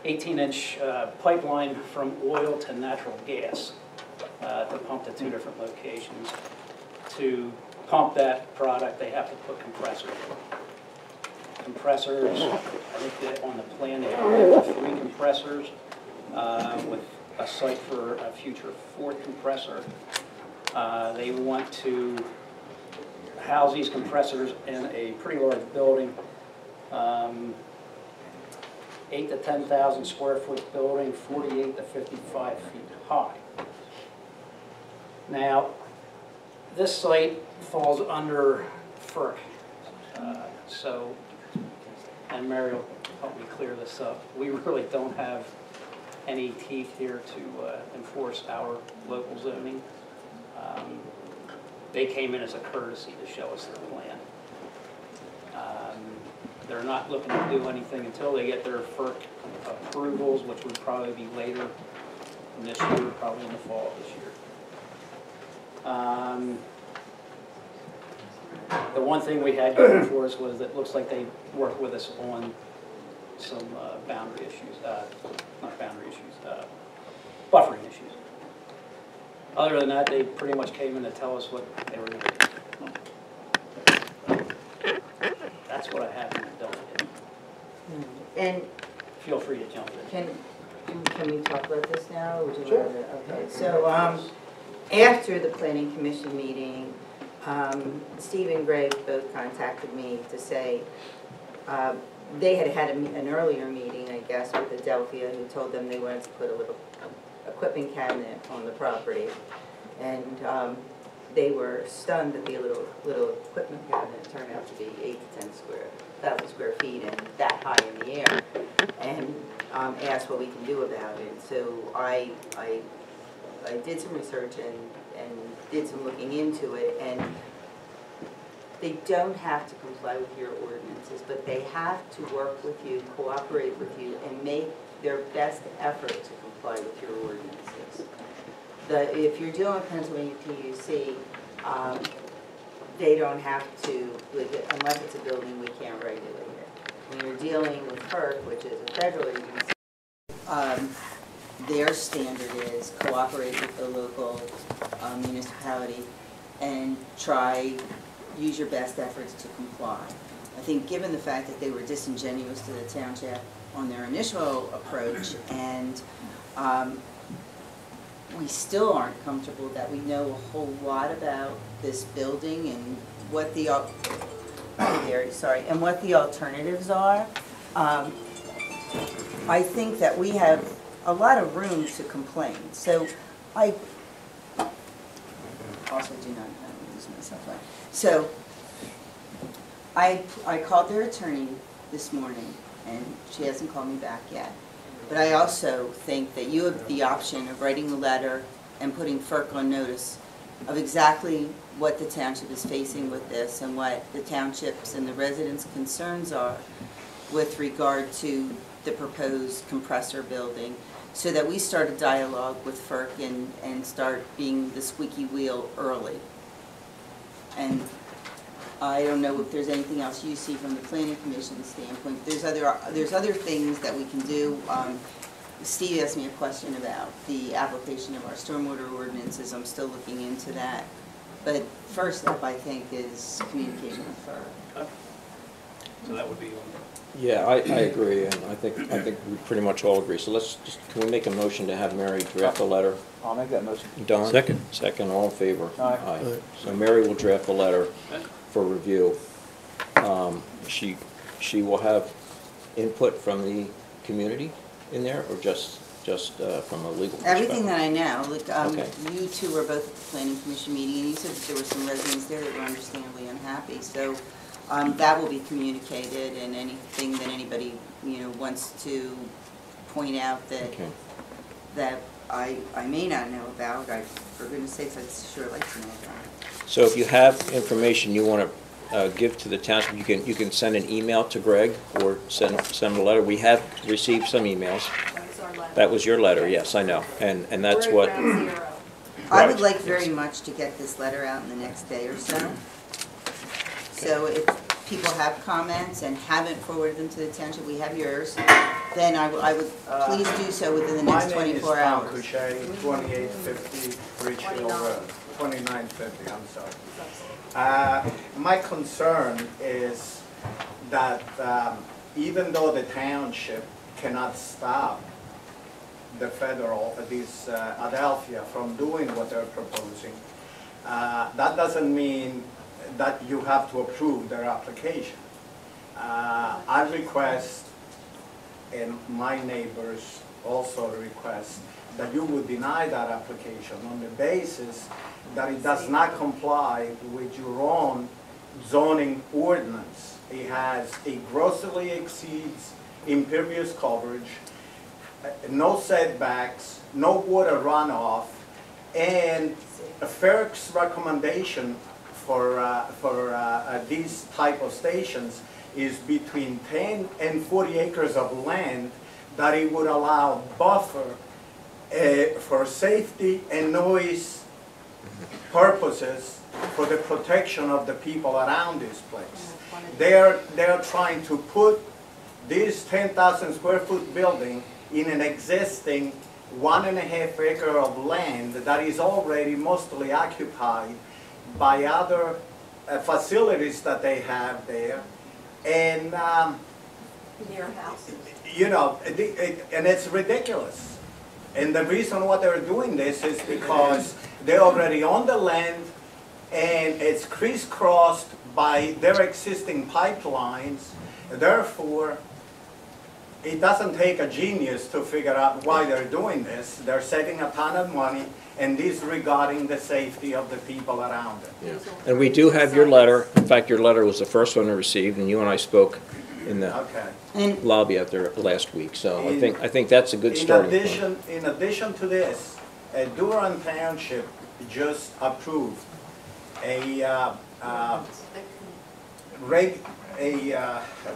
18-inch pipeline from oil to natural gas to pump to 2 different locations. To pump that product, they have to put compressors in. Compressors, I think that on the plan they have 3 compressors with a site for a future 4th compressor. They want to house these compressors in a pretty large building, 8 to 10,000 square foot building, 48 to 55 feet high. Now, this site falls under FERC, and Mary will help me clear this up. We really don't have any teeth here to enforce our local zoning. They came in as a courtesy to show us their plan. They're not looking to do anything until they get their FERC approvals, which would probably be later in this year, probably in the fall of this year. The one thing we had going for us was that it looks like they worked with us on some boundary issues, not boundary issues, buffering issues. Other than that, they pretty much came in to tell us what they were going to do. That's what I have in the delegate. And feel free to jump in. Can we talk about this now? Or would you Sure. Okay. So after the planning commission meeting, Steve and Greg both contacted me to say they had had an earlier meeting, I guess, with Adelphia, who told them they wanted to put a little equipment cabinet on the property, and they were stunned that the little equipment cabinet turned out to be 8 to 10,000 square feet and that high in the air, and asked what we can do about it. So I did some research and did some looking into it, and they don't have to comply with your ordinances, but they have to work with you, cooperate with you, and make their best effort to comply with your ordinances. If you're dealing with Pennsylvania PUC, they don't have to, unless it's a building, we can't regulate it. When you're dealing with FERC, which is a federal agency, their standard is cooperate with the local municipality and use your best efforts to comply. I think given the fact that they were disingenuous to the township on their initial approach, and we still aren't comfortable that we know a whole lot about this building and what the alternatives are. I think that we have a lot of room to complain. So I also do not have to use myself up. So I called their attorney this morning, and she hasn't called me back yet. But I also think that you have the option of writing a letter and putting FERC on notice of exactly what the township is facing with this and what the township's and the residents' concerns are with regard to the proposed compressor building, so that we start a dialogue with FERC and start being the squeaky wheel early. And I don't know if there's anything else you see from the planning commission standpoint. There's other things that we can do. Steve asked me a question about the application of our stormwater ordinances. I'm still looking into that. But first step, I think, is communication with FERC. Okay. So that would be on. Yeah, I agree, and I think we pretty much all agree. So can we make a motion to have Mary draft a letter? I'll make that motion. Don? Second. Second, all in favor? Aye. Aye. So Mary will draft a letter for review. She will have input from the community in there, or just from a legal perspective? Everything that I know. Like, Okay. You two were both at the planning commission meeting, and you said that there were some residents there that were understandably unhappy. So that will be communicated, and anything that anybody wants to point out that Okay. that I may not know about, for goodness sakes, I'd sure like to know about. So if you have information you want to give to the township, you can send an email to Greg or send a letter. We have received some emails. That was our letter. That was your letter, yes, I know, and that's We're what. at ground zero. I would Right. like very much to get this letter out in the next day or so. So people have comments and haven't forwarded them to the township, we have yours, then I would please do so within the next 24 hours. My name is Tom Couchet, 2850 Bridge Hill Road, 2950, I'm sorry. My concern is that even though the township cannot stop the federal, Adelphia, from doing what they're proposing, that doesn't mean that you have to approve their application. I request, and my neighbors also request, that you would deny that application on the basis that it does not comply with your own zoning ordinance. It grossly exceeds impervious coverage, no setbacks, no water runoff, and FERC's recommendation for these type of stations is between 10 and 40 acres of land that it would allow buffer for safety and noise purposes for the protection of the people around this place. They're trying to put this 10,000 square foot building in an existing 1.5 acre of land that is already mostly occupied by other facilities that they have there, and near houses. you know, and it's ridiculous. And the reason why they're doing this is because they're already on the land, and it's crisscrossed by their existing pipelines. Therefore, it doesn't take a genius to figure out why they're doing this. They're saving a ton of money and disregarding the safety of the people around it. Yeah. And we do have your letter. In fact, your letter was the first one I received, and you and I spoke in the Okay. lobby out there last week. So I think that's a good starting point. In addition to this, Durham Township just approved a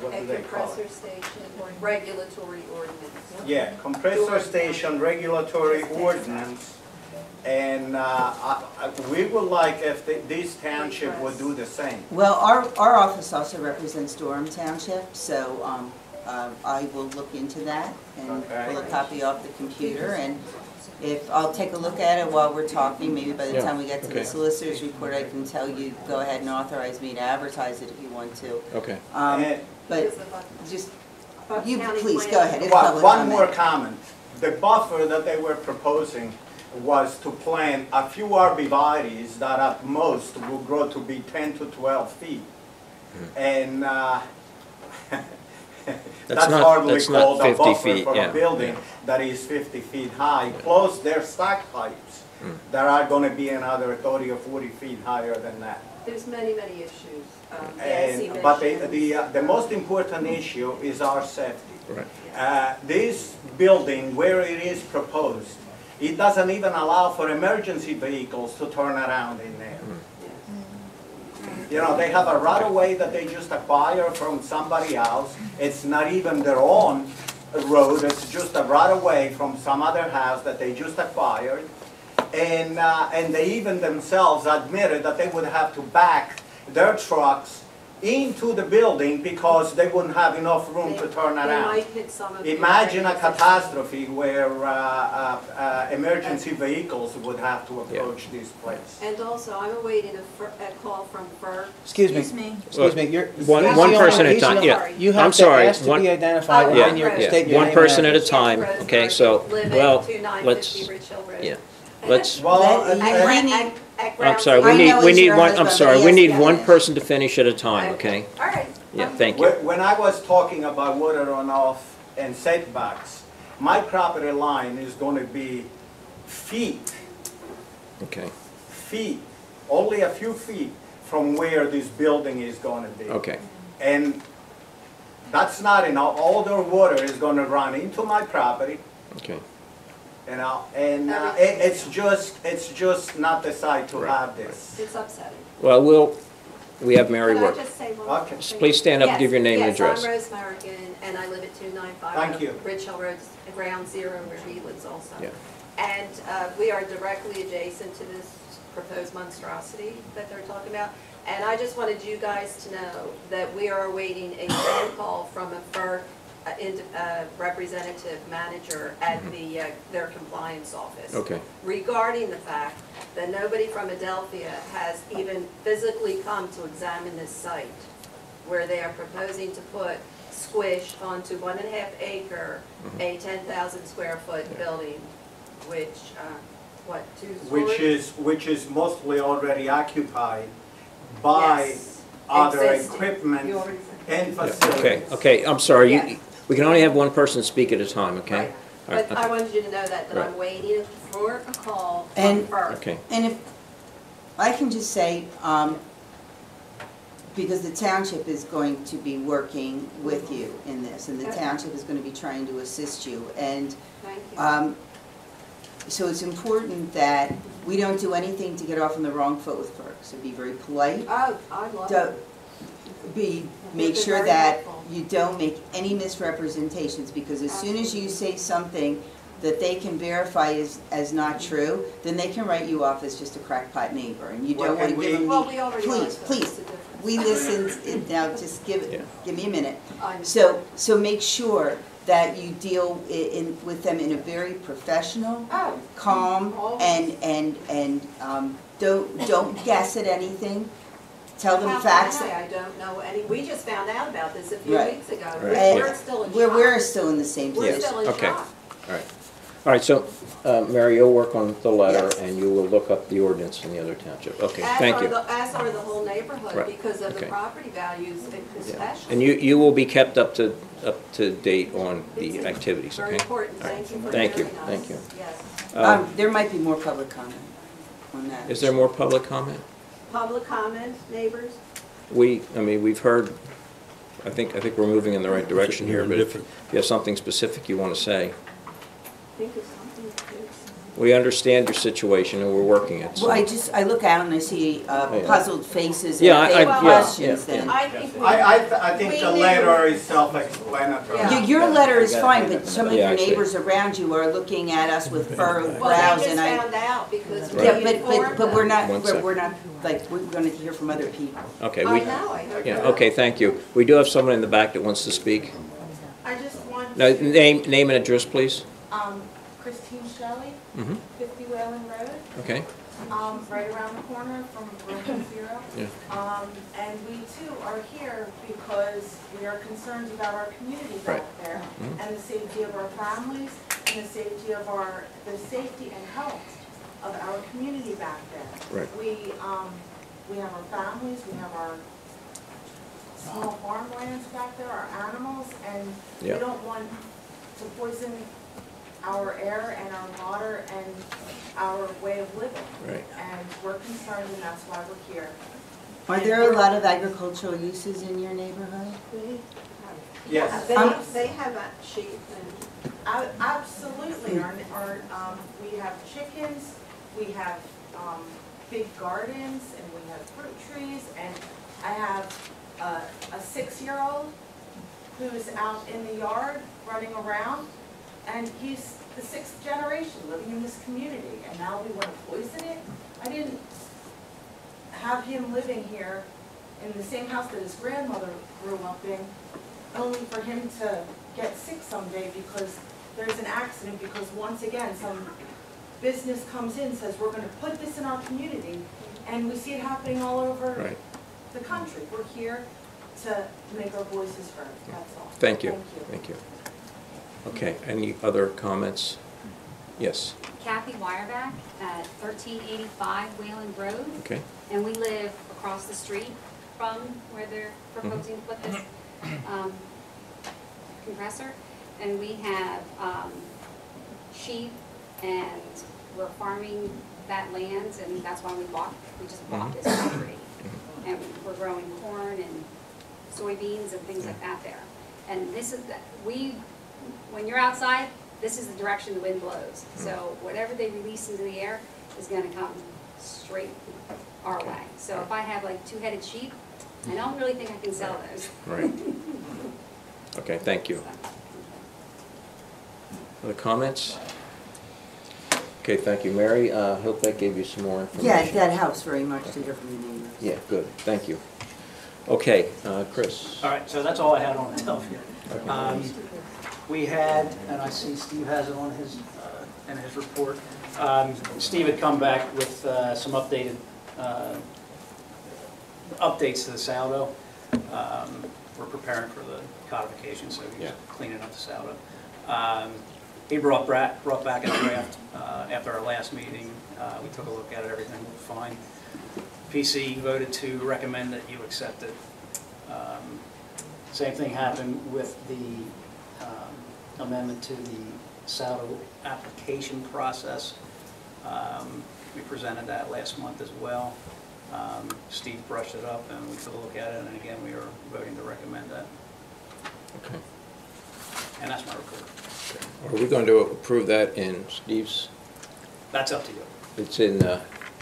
what do they call compressor it? station, regulatory ordinance. Yeah, compressor station regulatory ordinance, and we would like if this township would do the same. Well, our office also represents Durham Township, so I will look into that and Okay. pull a copy off the computer, and if, I'll take a look at it while we're talking, maybe by the Yeah, time we get to the okay. solicitor's report, I can tell you, go ahead and authorize me to advertise it if you want to. Okay. But just, you County please, plan. go ahead, it's One public more comment. comment. The buffer that they were proposing was to plant a few arborvitaes that at most will grow to be 10 to 12 feet. And that's hardly that's not called a 50 buffer feet, for yeah, a building yeah. that is 50 feet high. Plus their stack pipes that are going to be another 30 or 40 feet higher than that. There's many, many issues. But the most important issue is our safety. Right. This building, where it is proposed, it doesn't even allow for emergency vehicles to turn around in there. You know, they have a right-of-way that they just acquire from somebody else. It's not even their own road, it's just a right-of-way from some other house that they just acquired. And they even themselves admitted that they would have to back their trucks into the building because they wouldn't have enough room to turn They around. might hit some of the Imagine a areas. catastrophe where emergency vehicles would have to approach this place. And also, I'm awaiting a call from FERC. Excuse me. Well, You're, one he's one the person only- at a time, he's the- yeah. You I'm have to sorry, ask to one- be identified Yeah, and your yeah. state your One name person and at a address. time, Yes, okay, Rosemary, so, live at well, 2950 let's, Ridge Hill Road. yeah, let's, Well, I'm sorry, I we know need it's your one, I'm husband, sorry, but we yes, need one yes. person to finish at a time, okay? All right. Yeah, thank you. When I was talking about water runoff and setbacks, my property line is going to be feet, Okay, only a few feet from where this building is going to be. okay, And that's not enough. All their water is going to run into my property, okay. you know, and it's just not the site to have this. It's upsetting. Well, we have Mary Can I work. just say one Okay. thing? Please stand up and give your name and address. Yes, I'm Rose American, and I live at 295 Thank you. Ridge Hill Road, ground zero, where he lives also. Yeah. And we are directly adjacent to this proposed monstrosity that they're talking about. And I just wanted you guys to know that we are awaiting a phone call from a FERC representative manager at their compliance office. Okay. Regarding the fact that nobody from Adelphia has even physically come to examine this site, where they are proposing to put squish onto 1.5 acre, a 10,000 square foot building, which, what, 2 stories? Which is mostly already occupied by Yes. other Existing. equipment You already and Yeah, facilities. okay, okay, I'm sorry, Yes. we can only have one person speak at a time, okay? Right. All right, But I wanted you to know that Right. I'm waiting for a call from And- FERC. Okay, And if, I can just say, because the township is going to be working with you in this, and the Okay. township is going to be trying to assist you, and Thank you. so it's important that we don't do anything to get off on the wrong foot with FERC, so be very polite. Oh, I love Don't it. make been sure very that helpful. you don't make any misrepresentations, because as soon as you say something that they can verify as not true, then they can write you off as just a crackpot neighbor, and you Well, don't want to and give them Well, we already are, please, so please, it's a difference. we listened, now just Yeah. give me a minute. I'm- So make sure that you deal with them in a very professional, Oh, calm, always. and don't guess at anything. Tell them How can facts. I don't know any, we just found out about this a few Right. weeks ago. Right. We're still in shock. We're still in the same We're position. still in Okay. shock. all right. All right, so, Mary, you'll work on the letter, Yes. and you will look up the ordinance in the other township. Okay, thank you. As are the whole neighborhood, Right. because of the Okay. property values Yeah. especially. And you will be kept up to date on the It's activities, Very okay? important, All right. thank you for Thank you, hearing us. thank you. Yes. There might be more public comment on that. Is there more public comment? Public comment, neighbors? We've heard, I think we're moving in the right direction here, but if you have something specific you want to say. Think of something to do. We understand your situation, and we're working it, so. Well, I look out and I see puzzled faces, and Yeah, if they I- have yeah, questions, yeah, then. I think we. I think We the knew- letter is self-explanatory. Yeah. Your letter is fine, but some of Yeah, your I see. neighbors around you are looking at us with furrowed Well, brows, they and just I. found out because we Right. Yeah, informed but we're them. not, One we're second. not, like, we're gonna hear from other people. Okay, I we, know, I heard yeah, that. okay, thank you. We do have someone in the back that wants to speak. I just want Now, to, name and address, please. Christine Shelley, Mm-hmm. 50 Whalen Road, Okay, right around the corner from Rockhill Zero. yeah, And we too are here because we are concerned about our community back Right. there Mhm. and the safety of our families and the safety of the safety and health of our community back there. Right. We have our families, we have our small farmlands back there, our animals, and we Yeah. don't want to poison our air and our water and our way of living. right. And we're concerned, and that's why we're here. Are there a lot of agricultural uses in your neighborhood? Yes. They have a sheep and. Absolutely, we have chickens, we have big gardens, and we have fruit trees, and I have a 6-year-old who's out in the yard running around, and he's the 6th generation living in this community, and now we want to poison it? I didn't have him living here in the same house that his grandmother grew up in, only for him to get sick someday because there's an accident, because once again, some business comes in, says, we're gonna put this in our community, and we see it happening all over Right. the country. We're here to make our voices heard, that's all. Thank you, thank you. Okay, any other comments? Yes, Kathy Wireback at 1385 Wayland Road, okay, and we live across the street from where they're proposing to put this compressor. And we have sheep, and we're farming that land, and that's why we just bought this property. And we're growing corn and soybeans and things like that there. And this is, when you're outside, this is the direction the wind blows. So whatever they release into the air is gonna come straight our way. So if I have like 2-headed sheep, I don't really think I can sell those. right. Okay, thank you. Other comments? Okay, thank you. Mary, hope that gave you some more information. Yeah, that helps very much to hear from the neighbors. Yeah, good, thank you. Okay, Chris. All right, so that's all I had on Adelphia. We had, and I see Steve has it on his, in his report, Steve had come back with some updated, updates to the saldo. We're preparing for the codification, so he's cleaning up the saldo. He brought back a draft after our last meeting. We took a look at it, everything looked fine. PC voted to recommend that you accept it. Same thing happened with the amendment to the saldo application process. We presented that last month as well. Steve brushed it up and we took a look at it, and again, we are voting to recommend that. Okay. And that's my report. Are we going to approve that in Steve's? That's up to you. It's in,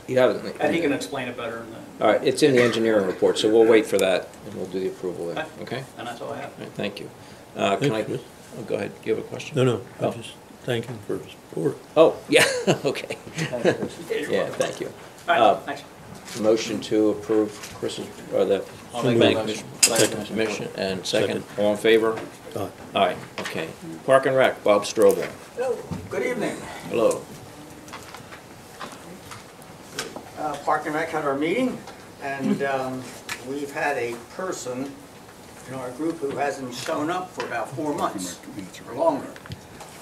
you haven't. And he can explain it better in the... All right, it's in the engineering report, so we'll wait for that, and we'll do the approval then, okay? And that's all I have. All right, thank you. Can I, Chris. oh, go ahead, you have a question? No, Oh. I just thank him for his support. Oh, yeah, okay. Yeah, thank you. All right, thanks. Motion to approve Chris's, or the planning commission, and second, all in favor? Aye. Aye, okay. Park and Rec, Bob Strobel. Good evening. Hello. Park and Rec had our meeting, and we've had a person in our group who hasn't shown up for about 4 months or longer.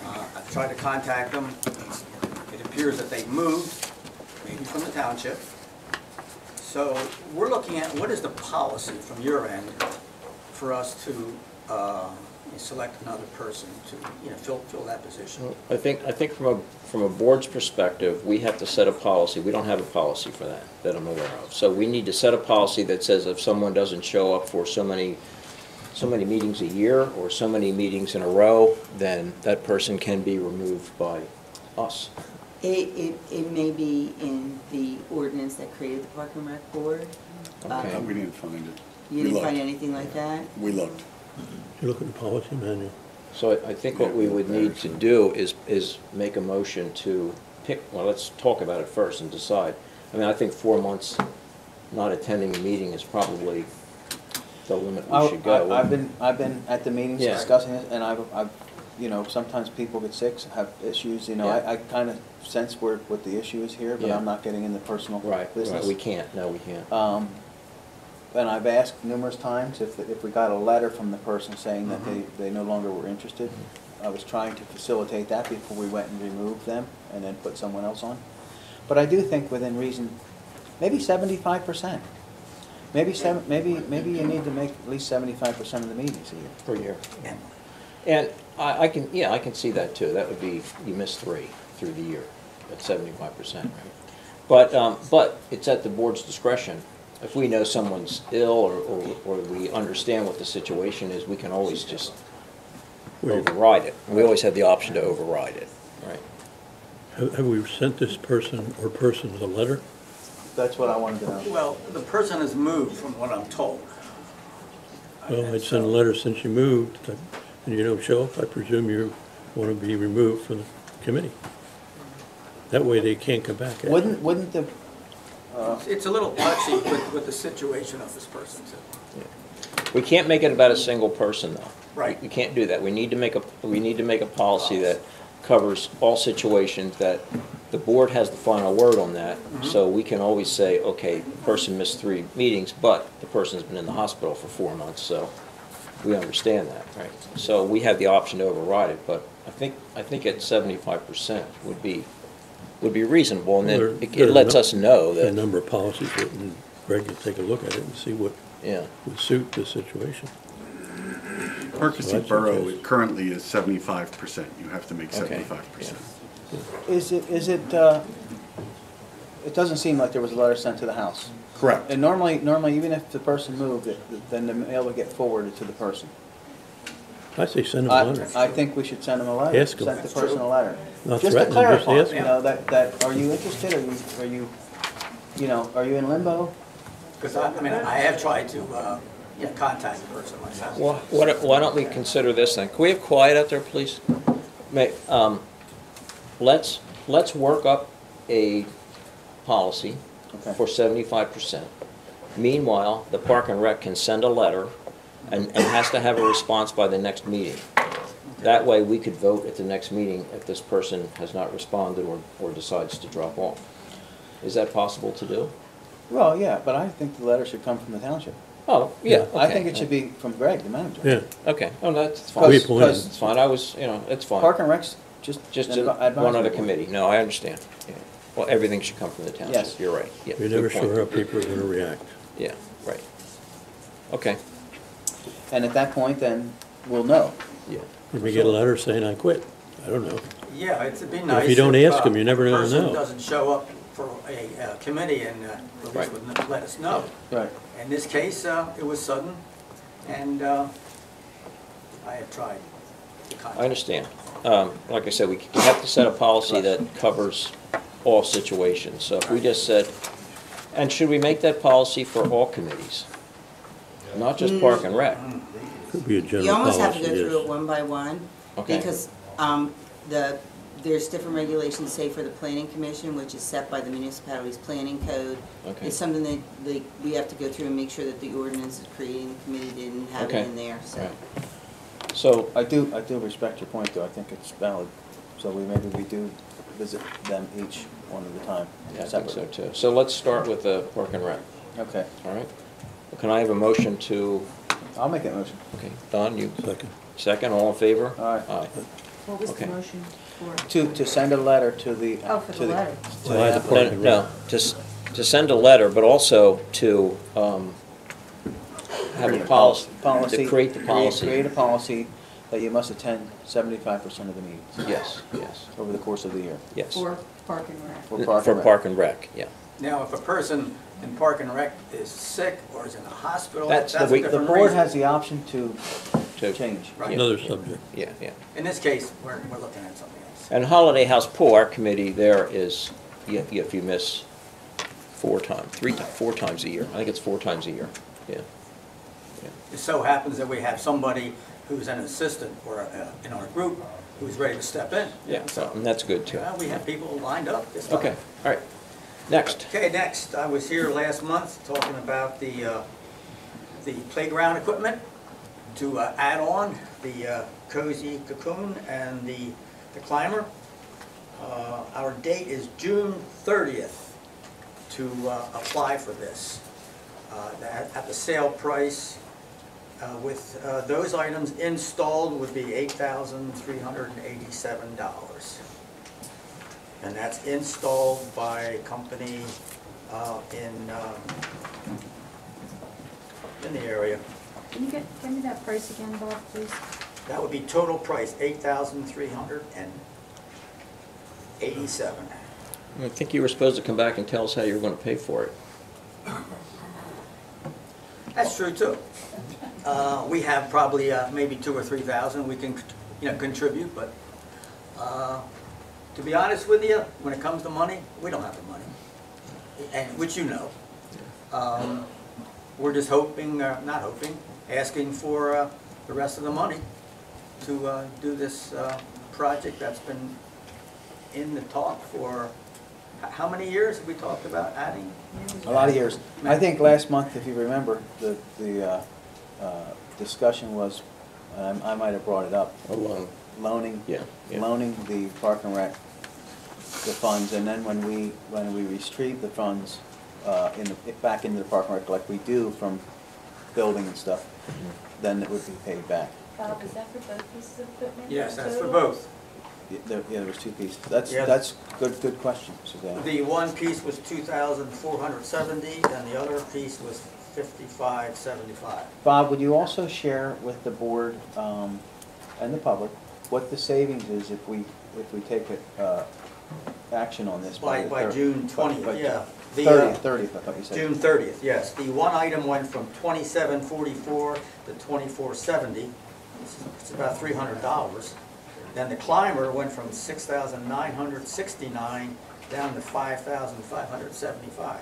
I've tried to contact them. It appears that they've moved, maybe from the township. So we're looking at what is the policy from your end for us to select another person to, fill that position. Well, I think from a board's perspective, we have to set a policy. We don't have a policy for that I'm aware of. So we need to set a policy that says if someone doesn't show up for so many meetings a year or so many meetings in a row, then that person can be removed by us. It may be in the ordinance that created the Park and Rec Board. Okay. We didn't find it. You didn't find anything like that? We looked. You look at the policy manual. So I think what we would need to do is make a motion to pick, well, let's talk about it first and decide. I mean, I think 4 months not attending a meeting is probably the limit we should go. I've been at the meetings Yeah. discussing it, and I've, sometimes people get sick, have issues, Yeah. I kind of sense what the issue is here, but Yeah. I'm not getting into personal Right, business. we can't, no, we can't. And I've asked numerous times if we got a letter from the person saying that they no longer were interested. I was trying to facilitate that before we went and removed them and then put someone else on. But I do think within reason, maybe 75%. Maybe you need to make at least 75% of the meetings a year. Per year. And I can see that too. That would be, you miss 3 through the year, that's 75%, right? But it's at the board's discretion. If we know someone's ill or we understand what the situation is, we can always just override it. We always have the option to override it, right? Have we sent this person or persons a letter? That's what I wanted to know. Well, the person has moved from what I'm told. Well, I'd send a letter since you moved, and you don't show up, I presume you want to be removed from the committee. That way they can't come back. Wouldn't the, It's a little touchy with the situation of this person, too. We can't make it about a single person, though. Right. We can't do that. We need to make a policy that covers all situations, that the board has the final word on that. So we can always say, okay, the person missed 3 meetings, but the person's been in the hospital for 4 months, so we understand that, right? So we have the option to override it, but I think at 75% would be reasonable, and then it lets us know A that, number of policies written, Greg could take a look at it and see what yeah. would suit the situation. Percy Well, Borough that's currently is 75%. You have to make Okay, 75%. it doesn't seem like there was a letter sent to the house. Correct. And normally, even if the person moved, then the mail would get forwarded to the person. I say send them a letter. I think we should send them a letter. Ask 'em. Send the person a letter. Not Just to threaten them, just clarify, ask 'em. that, are you interested, are you in limbo? Because I have tried to contact the person myself. Well, why don't we consider this then? Can we have quiet out there, please? let's work up a policy Okay. for 75%. Meanwhile, the Park and Rec can send a letter and has to have a response by the next meeting. That way, we could vote at the next meeting if this person has not responded or decides to drop off. Is that possible to do? Well, yeah, but I think the letter should come from the township. Oh, yeah, I okay. think it should be from Greg, the manager. Yeah, Okay, oh, that's We fine. appointed. It's fine, I was, it's fine. Park and Rec's just Just one advisory other board. committee. No, I understand. Yeah. Well, everything should come from the township. Yes. You're right. Yeah, you're good never point. sure how people are gonna react. Yeah, right. Okay. And at that point, then, we'll know. Yeah. You may get a letter saying, I quit. I don't know. Yeah, it'd be nice. you don't ask 'em, you're never gonna Person know. doesn't show up for a committee and at least Right. would let us know. Right. In this case, it was sudden, and I had tried to contact. I understand. Like I said, we have to set a policy that covers all situations. So if we just said, and should we make that policy for all committees? Not just Park and Rec? Could be a general You almost policy, have to go through it yes. one by one, Okay. because there's different regulations, say for the planning commission, which is set by the municipality's planning code. Okay. It's something that we have to go through and make sure that the ordinance is creating the committee didn't have it Okay. in there, so. Right. So, I do respect your point, though. I think it's valid. So maybe we do visit them each one at a time. yeah, I think so separately. too. So let's start with the Park and Rec, Okay. all right? Can I have a motion to, I'll make that motion. okay, Don, you Second. second, all in favor? Aye. What was Okay. the motion for? To send a letter to the. Oh, for the letter. to Why the the Park No, and no, Rec? to send a letter, but also to have a policy, to create the policy. Create a policy that you must attend 75% of the meetings Yes, yes, over the course of the year. yes. For Park and Rec. For Park For and Rec. Park and Rec, yeah. Now, if a person in Park and Rec is sick or is in a hospital, That's that's the a week- The different board reason. has the option to To- change. Right. Another subject. Yeah, yeah. In this case, we're looking at something else. And Holiday House Pool, our committee there is, if you miss 4 times a year. I think it's 4 times a year, yeah. It so happens that we have somebody who's an assistant or in our group who's ready to step in. Yeah, so, and that's good too. Yeah, we have people lined up this time. Okay, all right. Next. Okay, next, I was here last month talking about the playground equipment to add on the Cozy Cocoon and the climber. Our date is June 30th to apply for this. At the sale price, with those items installed would be $8,387. And that's installed by a company in the area. Can you give me that price again, Bob, please? That would be total price, $8,387. I think you were supposed to come back and tell us how you were going to pay for it. That's true too. We have probably maybe 2,000 or 3,000 we can, contribute, but to be honest with you, when it comes to money, we don't have the money, and which you know. We're just hoping, not hoping, asking for the rest of the money to do this project that's been in the talk for, how many years have we talked about adding? A lot of years. I think last month, if you remember, the discussion was, I might have brought it up, loaning Yeah, yeah. loaning the Park and Rec the funds, and then when we retrieve the funds back into the Park and Rec, like we do from building and stuff, then it would be paid back. Bob, is that for both pieces of equipment? Yes, that's for Total? both. There was 2 pieces. Yeah. That's good question, Suzanne. The one piece was 2,470, and the other piece was 5,575. Bob, would you also share with the board and the public what the savings is if we take action on this By the June 20th, yeah. The, 30th, I thought you said. June 30th, yes. The one item went from 2,744 to 2,470. It's about $300. Then the climber went from 6,969 down to 5,575.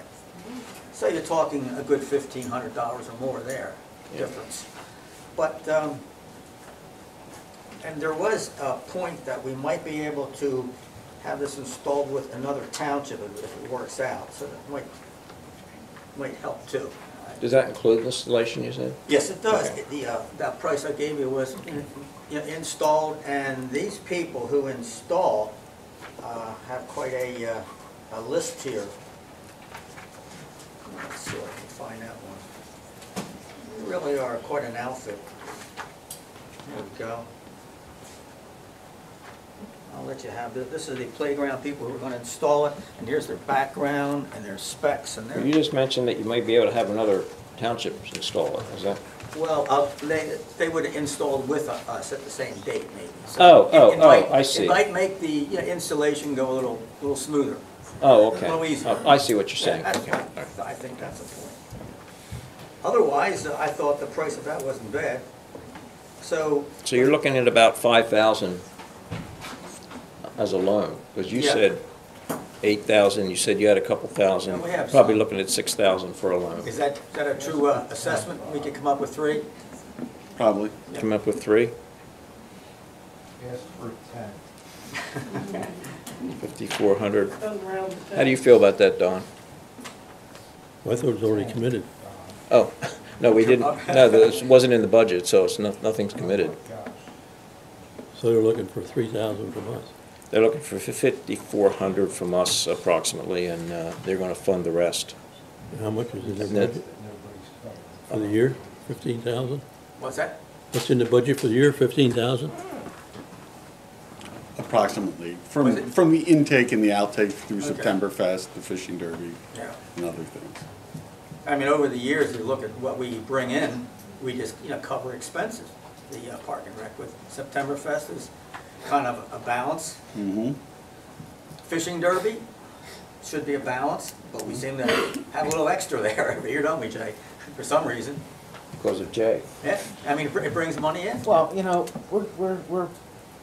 So you're talking a good $1,500 or more there, difference. But, and there was a point that we might be able to have this installed with another township if it works out, so that might help too. Does that include installation, you said? Yes, it does. Okay. That price I gave you was installed, and these people who install have quite a list here. Let's see if I can find that one. They really are quite an outfit. There we go. I'll let you have this. This is the playground people who are going to install it, and here's their background and their specs and their. You just mentioned that you might be able to have another township install it, is that? Well, they would have installed with us at the same date, maybe. So I see. It might make the installation go a little smoother. Oh, okay. A little easier. Oh, I see what you're saying. I think that's the point. Otherwise, I thought the price of that wasn't bad. So you're looking at about 5,000 as a loan, because you Yeah. said 8,000, you said you had a couple thousand. Yeah, we have Probably some. looking at 6,000 for a loan. is that a true assessment? We could come up with 3? Probably. Come up with 3? Ask for 10. 5,400. How do you feel about that, Don? I thought it was already committed. Oh, no, we didn't, no, this wasn't in the budget, so it's nothing's committed. So they're looking for 3,000 from us. They're looking for 5,400 from us approximately, and they're gonna fund the rest. And how much is in the And that- budget for the year? 15,000? What's that? What's in the budget for the year? 15,000? Approximately, Was it- from the intake and the outtake through Okay. Septemberfest, the fishing derby, Yeah. and other things. I mean, over the years, you look at what we bring in, we just, cover expenses. The Park and Rec with Septemberfest is kind of a balance. Mm-hmm. Fishing Derby should be a balance, but we seem to have a little extra there every year, don't we, Jay? For some reason. Because of Jay. Yeah, I mean, it brings money in. Well,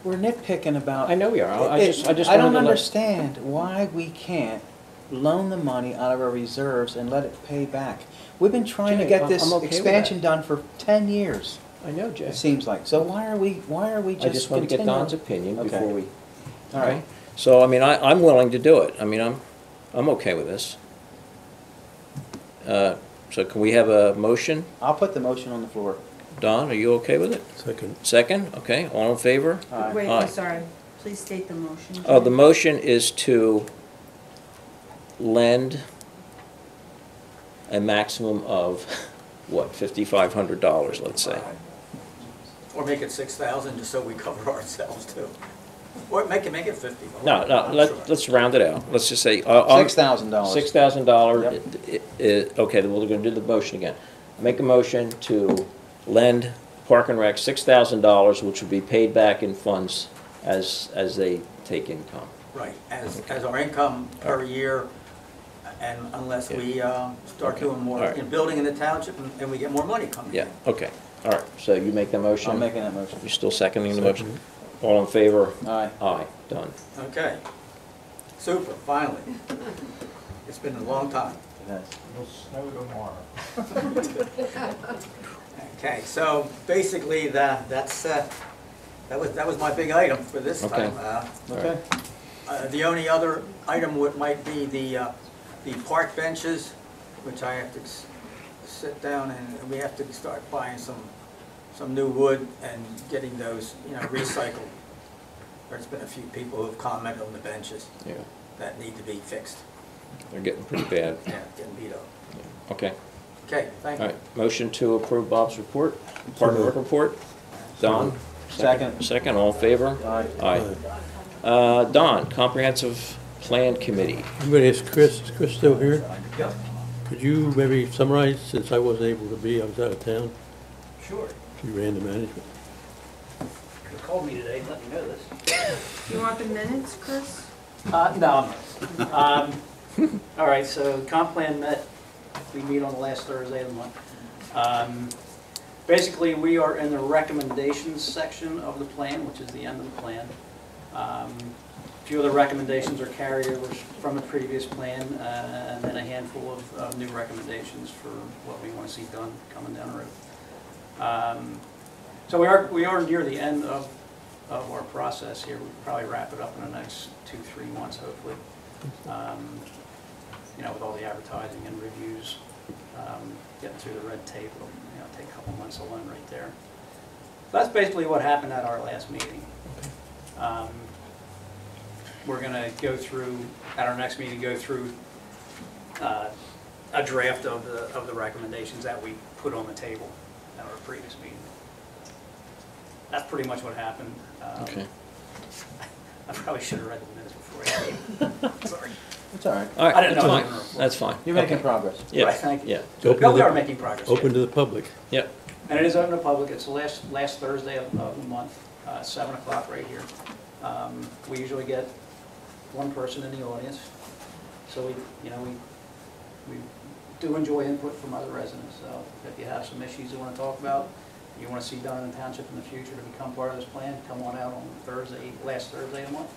we're nitpicking about. I know we are. I just I wanted don't to let- understand why we can't loan the money out of our reserves and let it pay back. We've been trying to Jay, get this I'm okay with expansion that. done for 10 years, I know, Jay. it seems like. So why are we I just want to get continuing? Don's opinion Okay. before we. All right. So, I mean, I'm willing to do it. I mean, I'm okay with this. So can we have a motion? I'll put the motion on the floor. Don, are you okay with it? Second. Second? Okay, all in favor? Aye. Wait, Aye. I'm sorry. Please state the motion. Oh, the motion is to lend a maximum of, what, $5,500, let's say. Or make it 6,000 just so we cover ourselves too. Or make it 50. No, I'm sure. let's round it out. Let's just say. $6,000. $6,000, okay, then we're gonna do the motion again. Make a motion to lend Park and Rec $6,000, which would be paid back in funds as they take income. Right, as our income per year, and unless we start Okay. doing more All right. in building in the township and we get more money coming in. Yeah, okay, all right, so you make the motion? I'm making that motion. You're still seconding the motion? All in favor? Aye. Aye, done. Okay, super, finally. It's been a long time. Yes. It'll snow tomorrow. Okay, so basically that was my big item for this Okay. time. Okay. The only other item might be the park benches, which I have to sit down and we have to start buying some new wood and getting those, recycled. There's been a few people who've commented on the benches Yeah, that need to be fixed. they're getting pretty bad. Yeah, getting beat up. Okay, Okay, thank all you. right, motion to approve Bob's report, Park and Rec report. Don? Second. Second, all in favor? Aye. Aye. Don, Comprehensive Plan Committee. I'm going to ask Chris, is Chris still here? Yep. Could you maybe summarize, since I wasn't able to be, I was out of town, Sure. you ran the management. You called me today, let me know this. You want the minutes, Chris? No, I'm not. All right, so comp plan met, we meet on the last Thursday of the month. Basically, we are in the recommendations section of the plan, which is the end of the plan. A few of the recommendations are carryovers from the previous plan, and then a handful of new recommendations for what we want to see done coming down the road. So we are near the end of of our process here. We'll probably wrap it up in the next 2-3 months, hopefully. You know, with all the advertising and reviews, getting through the red tape, it'll, you know, take a couple months alone right there. That's basically what happened at our last meeting. We're gonna go through, at our next meeting, go through a draft of the recommendations that we put on the table at our previous meeting. That's pretty much what happened. Okay. I probably should have read the minutes before I came. Sorry. It's all right. All right, I didn't that's know I was fine, gonna report. that's fine. You're making Okay. progress. Yeah, Right, thank you. yeah, Open No, to we the- are making progress. Open yeah. to the public. yep. And it is open to public. It's the last Thursday of the month, 7 o'clock right here. We usually get one person in the audience. So we do enjoy input from other residents. So if you have some issues you want to talk about, you want to see done in the township in the future to become part of this plan, come on out on Thursday, last Thursday of the month.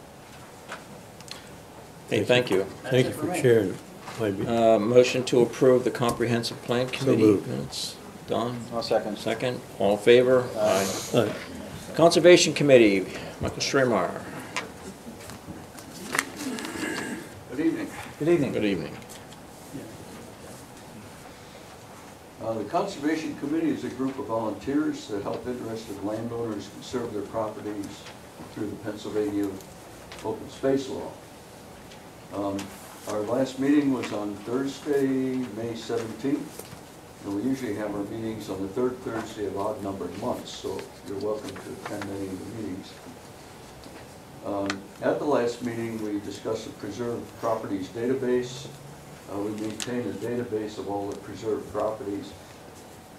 Hey, thank you. That's Thank it you for for me. sharing. Maybe. Motion to approve the comprehensive plan committee moved. minutes. Done. I'll second. Second, all in favor? Aye. All right. Conservation Committee, Michael Strameyer. Good evening. Good evening. Good evening. The Conservation Committee is a group of volunteers that help interested landowners conserve their properties through the Pennsylvania Open Space Law. Our last meeting was on Thursday, May 17th, and we usually have our meetings on the third Thursday of odd-numbered months, so you're welcome to attend any of the meetings. At the last meeting, we discussed the preserved properties database. We maintain a database of all the preserved properties.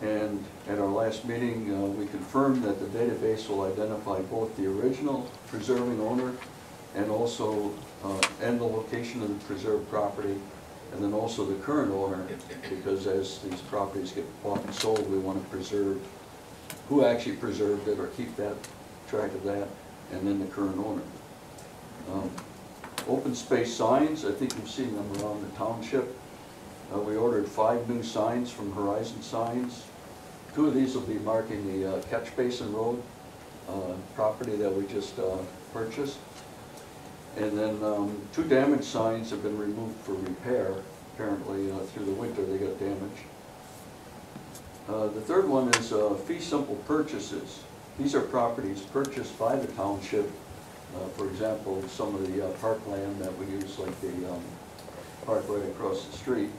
And at our last meeting, we confirmed that the database will identify both the original preserving owner and also and the location of the preserved property, and then also the current owner, because as these properties get bought and sold, we want to preserve who actually preserved it or keep that track of that, and then the current owner. Open space signs, I think you've seen them around the township. We ordered 5 new signs from Horizon Signs. 2 of these will be marking the Catch Basin Road property that we just purchased. And then 2 damaged signs have been removed for repair. Apparently through the winter they got damaged. The third one is fee simple purchases. These are properties purchased by the township. For example, some of the parkland that we use, like the park right across the street.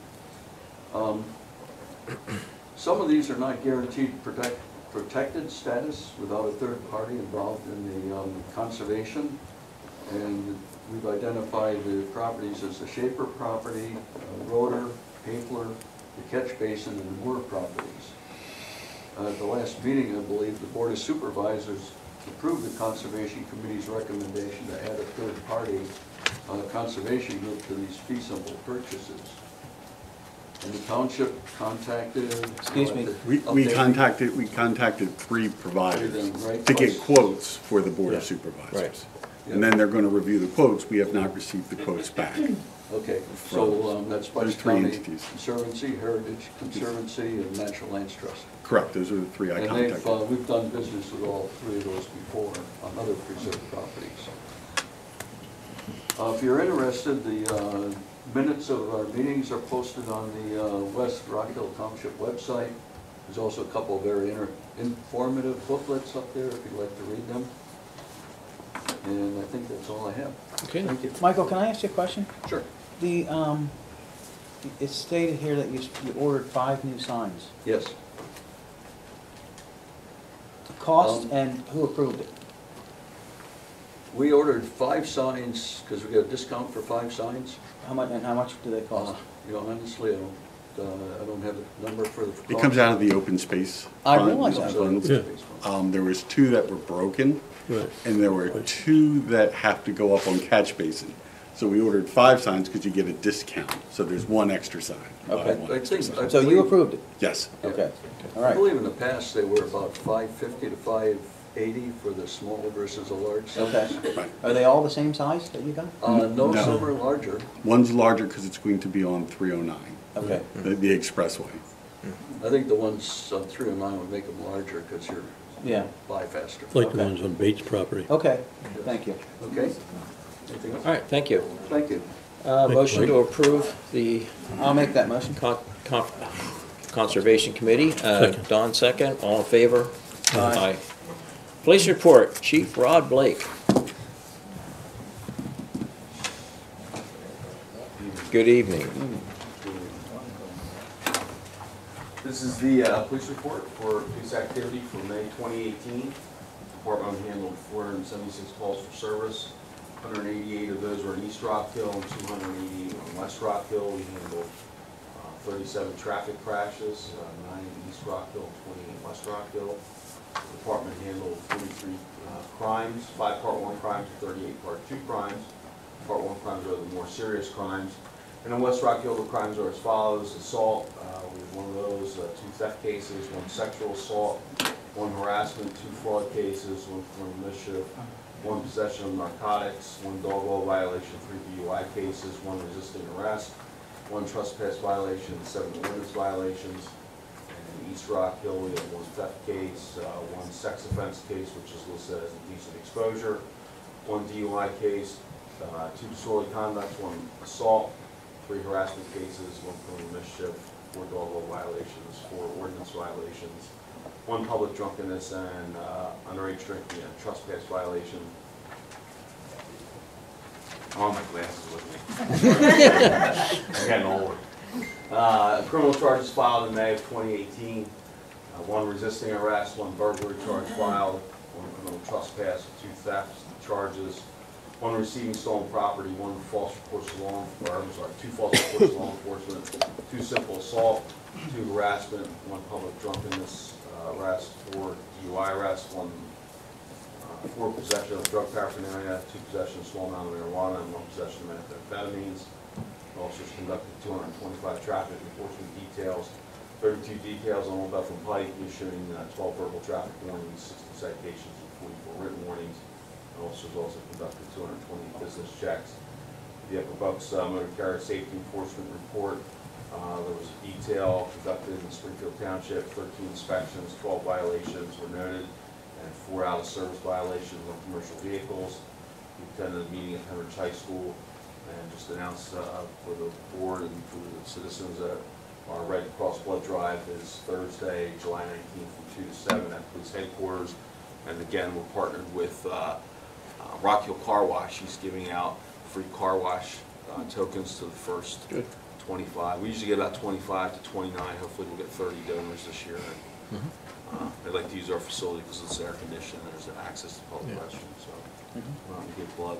Some of these are not guaranteed protected status without a third party involved in the conservation. And we've identified the properties as the Shaper property, Roeder, Hafler, the Catch Basin, and the Moore properties. At the last meeting, I believe, the Board of Supervisors approved the Conservation Committee's recommendation to add a third-party conservation group to these fee simple purchases. And the township contacted... Excuse me. We contacted 3 providers Right. to get quotes for the Board of Yeah. Supervisors. Right. And then they're going to review the quotes. We have not received the quotes back. Okay, so that's Those Bucks 3 County entities. Conservancy, Heritage Conservancy, and Natural Lands Trust. Correct, those are the 3 I And contacted. we've done business with all 3 of those before on other preserved properties. If you're interested, the minutes of our meetings are posted on the West Rockhill Township website. There's also a couple of very informative booklets up there if you'd like to read them. And I think that's all I have. Okay. Thank you. Michael, can I ask you a question? Sure. The, it's stated here that you ordered 5 new signs. Yes. Cost and who approved it? We ordered 5 signs because we got a discount for 5 signs. How much, and how much do they cost? You know, honestly, I don't have the number for the. It comes out of the open space. I fund, realize that. funds. Yeah. There was 2 that were broken, Right. and there were 2 that have to go up on Catch Basin. So we ordered 5 signs because you get a discount. So there's 1 extra sign. Okay. One I extra think- sign. So you approved it? Yes. Okay, all I right. believe in the past they were about $550 to $580 for the small versus the large size. Okay. Right. Are they all the same size that you got? No, No. some are larger. One's larger because it's going to be on 309, Okay. the expressway. I think the ones on 309 would make them larger because you're Yeah, buy faster. It's like the Okay. ones on Bates property. okay, thank you. Okay? Anything else? All right, thank you. Thank you. Motion to approve the I'll make that motion. Conservation Committee. Second. Don, second. All in favor? Aye. Police report, Chief Rod Blake. Good evening. This is the police report for police activity for May 2018. Department handled 476 calls for service. 188 of those were in East Rockhill and 288 in West Rockhill. We handled 37 traffic crashes, 9 in East Rockhill, 20 in West Rockhill. The department handled 43 crimes, 5 Part 1 crimes and 38 Part 2 crimes. Part 1 crimes are the more serious crimes. And in West Rockhill, the crimes are as follows: assault, we have one of those, 2 theft cases, 1 sexual assault, 1 harassment, 2 fraud cases, 1 criminal mischief, 1 possession of narcotics, 1 dog law violation, 3 DUI cases, 1 resisting arrest, 1 trespass violation, 7 ordinance violations. And in East Rockhill, we have 1 theft case, 1 sex offense case, which is listed as indecent exposure, 1 DUI case, 2 disorderly conducts, 1 assault, 3 harassment cases, 1 criminal mischief, 4 dog law violations, 4 ordinance violations, 1 public drunkenness and underage drinking and trespass violation. I want my glasses with me. I'm getting older. Criminal charges filed in May of 2018. 1 resisting arrest, 1 burglary charge filed, 1 criminal trespass, 2 theft charges, 1 receiving stolen property, 1 false reports to law enforcement, 2 false reports to law enforcement, 2 simple assault, 2 harassment, 1 public drunkenness arrest, 4 DUI arrests, 4 possession of drug paraphernalia, 2 possession of small amount of marijuana, and 1 possession of methamphetamines. Officers conducted 225 traffic enforcement details, 32 details on Old Bethlehem Pike, issuing 12 verbal traffic warnings, 60 citations, and 44 written warnings. Officers also conducted 220 business checks. The Upper Bucks Motor Carrier Safety Enforcement Report. There was a detail conducted in Springfield Township, 13 inspections, 12 violations were noted, and 4 out-of-service violations on commercial vehicles. We attended a meeting at Hemorrhage High School and just announced for the board and for the citizens that our Red Cross Blood Drive is Thursday, July 19th from 2 to 7 at police headquarters. And again, we're partnered with Rockhill Car Wash. He's giving out free car wash tokens to the first 25. We usually get about 25 to 29. Hopefully we'll get 30 donors this year. They like to use our facility because it's air conditioned. There's access to public restrooms, so give blood.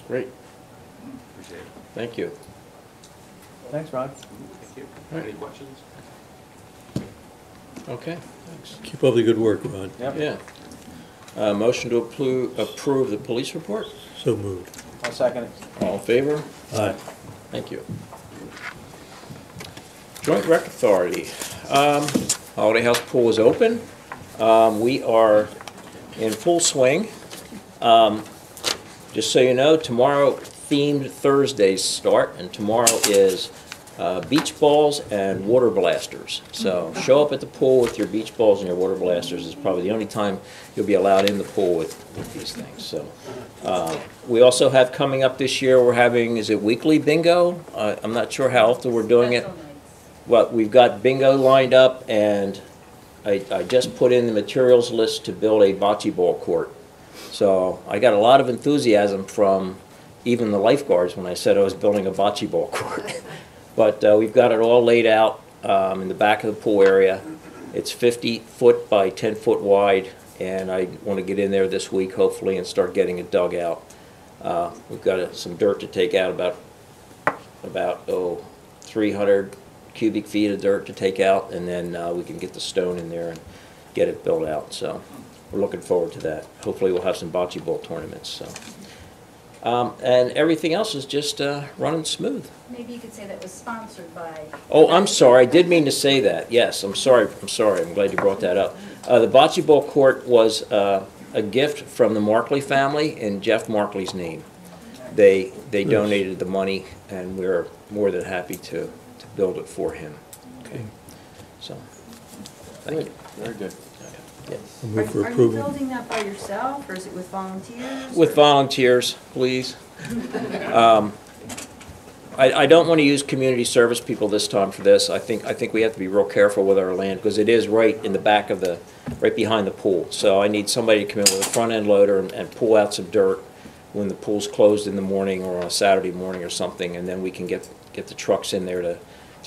Great. Appreciate it. Thank you. Thanks, Rod. Thank you. Right. Any questions? Okay, thanks. Keep up the good work, Rod. Yep. Yeah. Motion to approve the police report? So moved. I'll second it. All in favor? Aye. Thank you. Joint Rec Authority. Holiday House Pool is open. We are in full swing. Just so you know, tomorrow themed Thursdays start, and tomorrow is beach balls and water blasters. So show up at the pool with your beach balls and your water blasters. Is probably the only time you'll be allowed in the pool with these things. So we also have coming up this year, we're having, is it weekly bingo? I'm not sure how often we're doing it. Well, we've got bingo lined up, and I just put in the materials list to build a bocce ball court. So I got a lot of enthusiasm from even the lifeguards when I said I was building a bocce ball court. But we've got it all laid out in the back of the pool area. It's 50 foot by 10 foot wide, and I want to get in there this week, hopefully, and start getting it dug out. We've got some dirt to take out, about 300 cubic feet of dirt to take out, and then we can get the stone in there and get it built out. So we're looking forward to that. Hopefully we'll have some bocce ball tournaments. So. And everything else is just running smooth. Maybe you could say that was sponsored by... Oh, I'm sorry. I did mean to say that. Yes, I'm sorry. I'm glad you brought that up. The bocce ball court was a gift from the Markley family in Jeff Markley's name. They donated the money, and we're more than happy to build it for him. Okay. So, thank you. Very good. I'll move for Are you approval. building that by yourself, or is it with volunteers? With volunteers, please. I don't want to use community service people this time for this. I think we have to be real careful with our land, because it is right in the back of right behind the pool. So I need somebody to come in with a front end loader and pull out some dirt when the pool's closed in the morning or on a Saturday morning or something, and then we can get the trucks in there to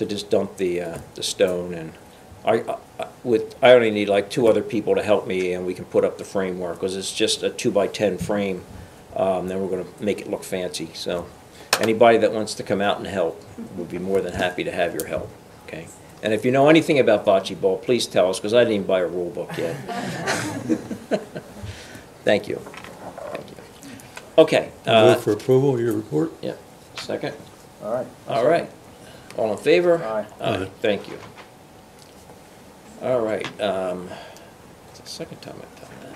just dump the stone. And I only need like 2 other people to help me, and we can put up the framework, because it's just a 2x10 frame. Then we're going to make it look fancy. So anybody that wants to come out and help would be more than happy to have your help. Okay. And if you know anything about bocce ball, please tell us, because I didn't even buy a rule book yet. Thank you. Thank you. Okay. I'll move for approval of your report. Yeah. Second. All right. All right. All in favor? Aye. Aye. Thank you. All right. It's the second time I've done that.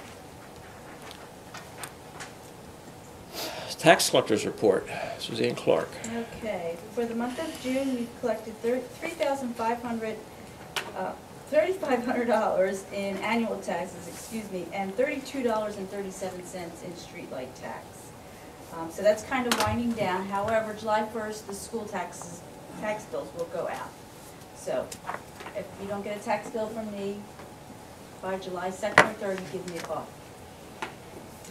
Tax collector's report. Suzanne Clark. Okay, for the month of June, we've collected $3,500 in annual taxes, and $32.37 in streetlight tax. So that's kind of winding down. However, July 1st, the school tax bills will go out. So if you don't get a tax bill from me by July 2nd or 3rd, you give me a call.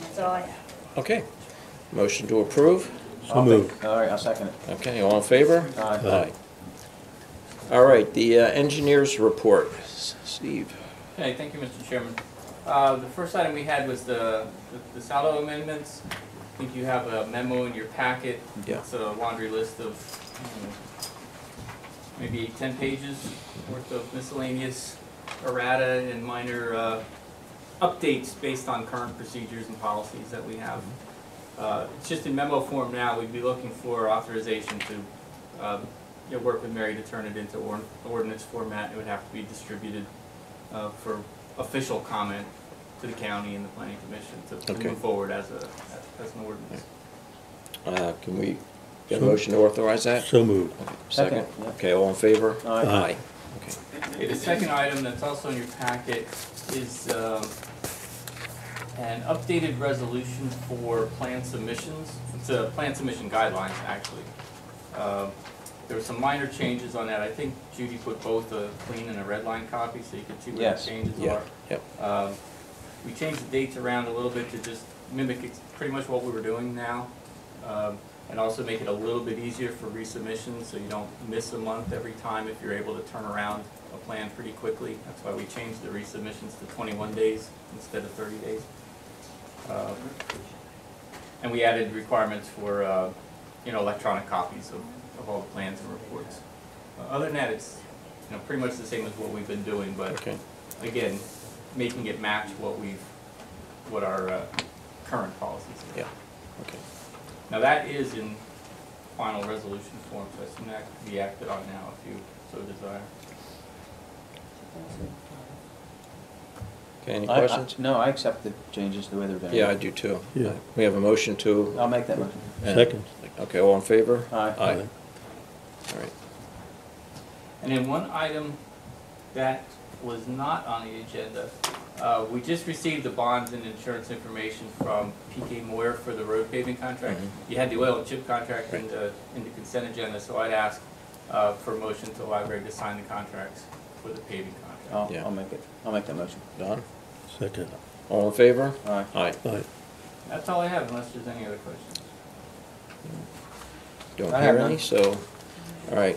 That's all I have. Okay. Motion to approve. So moved. All right, I'll second it. Okay, all in favor? Aye. All right, the engineer's report. Steve. Okay, thank you, Mr. Chairman. The first item we had was the saldo amendments. I think you have a memo in your packet. Yeah. It's a laundry list of maybe 10 pages worth of miscellaneous errata and minor updates based on current procedures and policies that we have. It's just in memo form now. We'd be looking for authorization to work with Mary to turn it into ordinance format. It would have to be distributed for official comment to the county and the planning commission to move forward as an ordinance. Can we get a motion to authorize that? So moved. Okay, second? Okay, all in favor? Aye. Okay. Okay, the second item that's also in your packet is an updated resolution for plan submissions. It's a plan submission guidelines, actually. There were some minor changes on that. I think Judy put both a clean and a red line copy, so you could see where the changes are. Yep. We changed the dates around a little bit to just mimic pretty much what we were doing now, and also make it a little bit easier for resubmission, so you don't miss a month every time if you're able to turn around a plan pretty quickly. That's why we changed the resubmissions to 21 days instead of 30 days. And we added requirements for electronic copies of all the plans and reports. Other than that, it's pretty much the same as what we've been doing, but again, making it match what our current policies are. Yeah. Okay. Now that is in final resolution form, so I assume that could be acted on now if you so desire. Okay, any questions? No, I accept the changes the way they're done. Yeah, I do too. Yeah. We have a motion to... I'll make that motion. Second. Okay, all in favor? Aye. All right. And then one item that was not on the agenda, we just received the bonds and insurance information from PK Moyer for the road paving contract. You had the oil and chip contract in the consent agenda, so I'd ask for a motion to allow Greg to sign the contracts for the paving contract. I'll make it. I'll make that motion. Don? Second. All in favor? Aye. Aye. Aye. That's all I have, unless there's any other questions. Don't I hear have any, none. so, all right.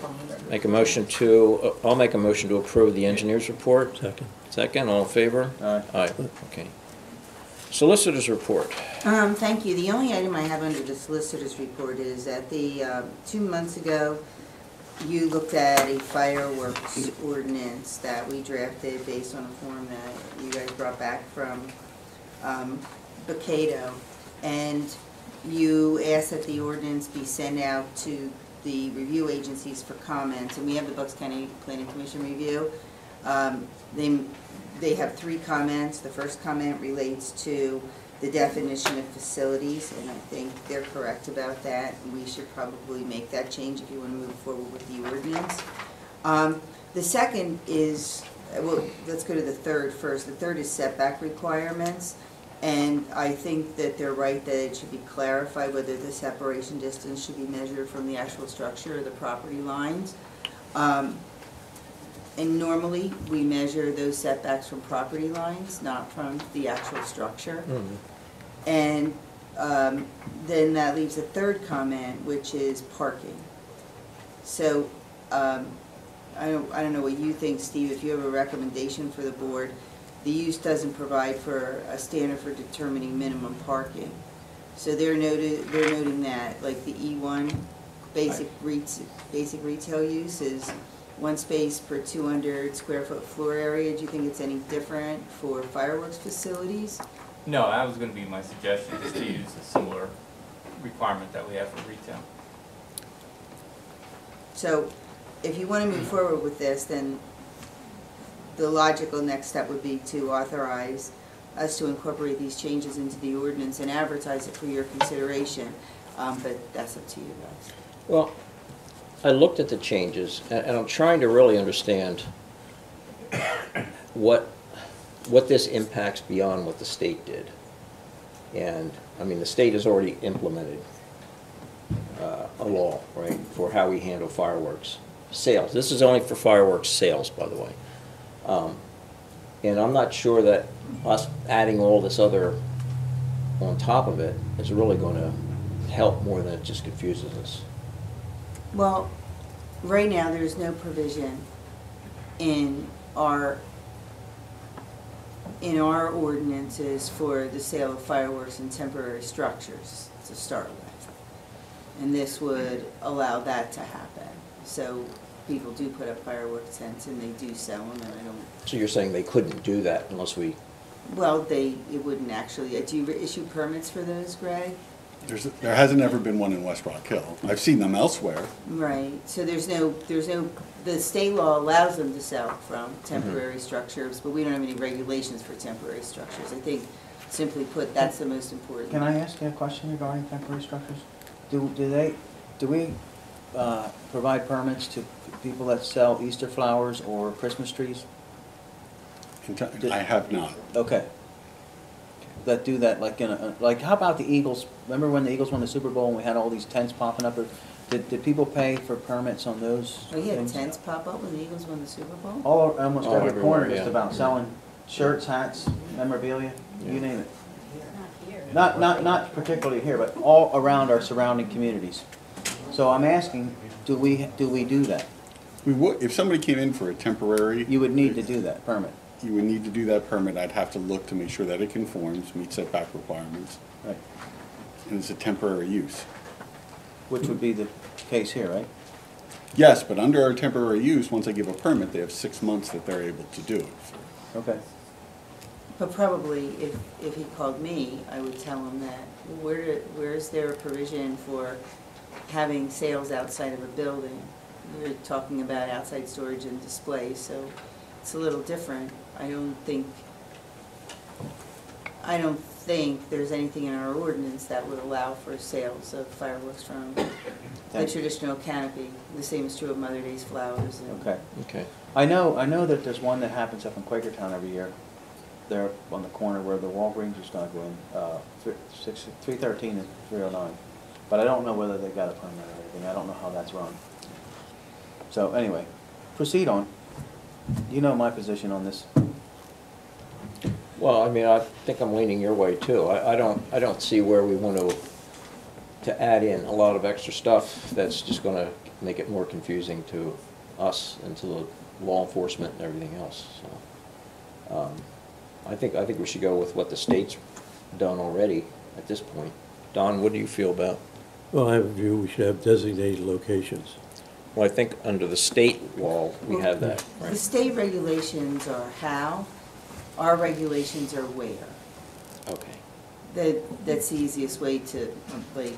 Make a motion to, I'll make a motion to approve the engineer's report. Second. Second, all in favor? Aye. Aye, okay. Solicitor's report. Thank you. The only item I have under the solicitor's report is that 2 months ago, you looked at a fireworks ordinance that we drafted based on a form that you guys brought back from Bocado. And you asked that the ordinance be sent out to the review agencies for comments. And we have the Bucks County Planning Commission review. They have 3 comments. The first comment relates to the definition of facilities, and I think they're correct about that. We should probably make that change if you want to move forward with the ordinance. The second is well, let's go to the third first. The third is setback requirements. And I think that they're right that it should be clarified whether the separation distance should be measured from the actual structure or the property lines. And normally, we measure those setbacks from property lines, not from the actual structure. And then that leaves a third comment, which is parking. So, I don't know what you think, Steve, if you have a recommendation for the board. The use doesn't provide for a standard for determining minimum parking. So they're noting that, like the E1 basic retail use is 1 space per 200 square foot floor area. Do you think it's any different for fireworks facilities? No, that was gonna be my suggestion, just to use a similar requirement that we have for retail. So if you want to move forward with this, then the logical next step would be to authorize us to incorporate these changes into the ordinance and advertise it for your consideration. But that's up to you guys. Well, I looked at the changes, and I'm trying to really understand what this impacts beyond what the state did. And, I mean, the state has already implemented a law, right, for how we handle fireworks sales. This is only for fireworks sales, by the way. And I'm not sure that us adding all this other on top of it is really going to help more than it just confuses us. Well, right now, there's no provision in our ordinances for the sale of fireworks in temporary structures to start with. And this would allow that to happen. So people do put up firework tents and they do sell them, and I don't. So you're saying they couldn't do that unless we... Well, it wouldn't actually. Do you issue permits for those, Greg? There hasn't ever been one in West Rock Hill. I've seen them elsewhere. Right, so there's no, the state law allows them to sell from temporary structures, but we don't have any regulations for temporary structures. I think, simply put, that's the most important. Can I ask you a question regarding temporary structures? Do we provide permits to people that sell Easter flowers or Christmas trees? I have not. Okay. That do that, like like how about the Eagles? Remember when the Eagles won the Super Bowl and we had all these tents popping up? Did people pay for permits on those? Oh, yeah, things? tents pop up when the Eagles won the Super Bowl? Almost every everywhere, corner just yeah. about selling shirts, hats, memorabilia, you name it. Not here. Not particularly here, but all around our surrounding communities. So I'm asking, do we do that? We would, if somebody came in for a temporary. You would need to do that permit. You would need to do that permit. I'd have to look to make sure that it conforms, meets setback requirements, Right. and it's a temporary use. Which would be the case here, right? Yes, but under our temporary use, once they give a permit, they have 6 months that they're able to do it. Okay. But probably, if he called me, I would tell him that, where is there a provision for having sales outside of a building? We're talking about outside storage and display, so it's a little different. I don't think there's anything in our ordinance that would allow for sales of fireworks from the traditional canopy. The same is true of Mother Day's flowers. Okay. Okay. I know that there's one that happens up in Quakertown every year. There on the corner where the Walgreens is going to go in, 313 and 309. But I don't know whether they got a permit or anything. I don't know how that's run. So anyway, proceed on. You know my position on this. Well, I mean, I think I'm leaning your way too. I don't see where we want to add in a lot of extra stuff that's just going to make it more confusing to us and to the law enforcement and everything else. So, I think we should go with what the state's done already at this point. Don, what do you feel about? Well, I have a view we should have designated locations. Well, I think under the state law, we have that, The right? state regulations are how, our regulations are where. Okay. That's the easiest way to, like,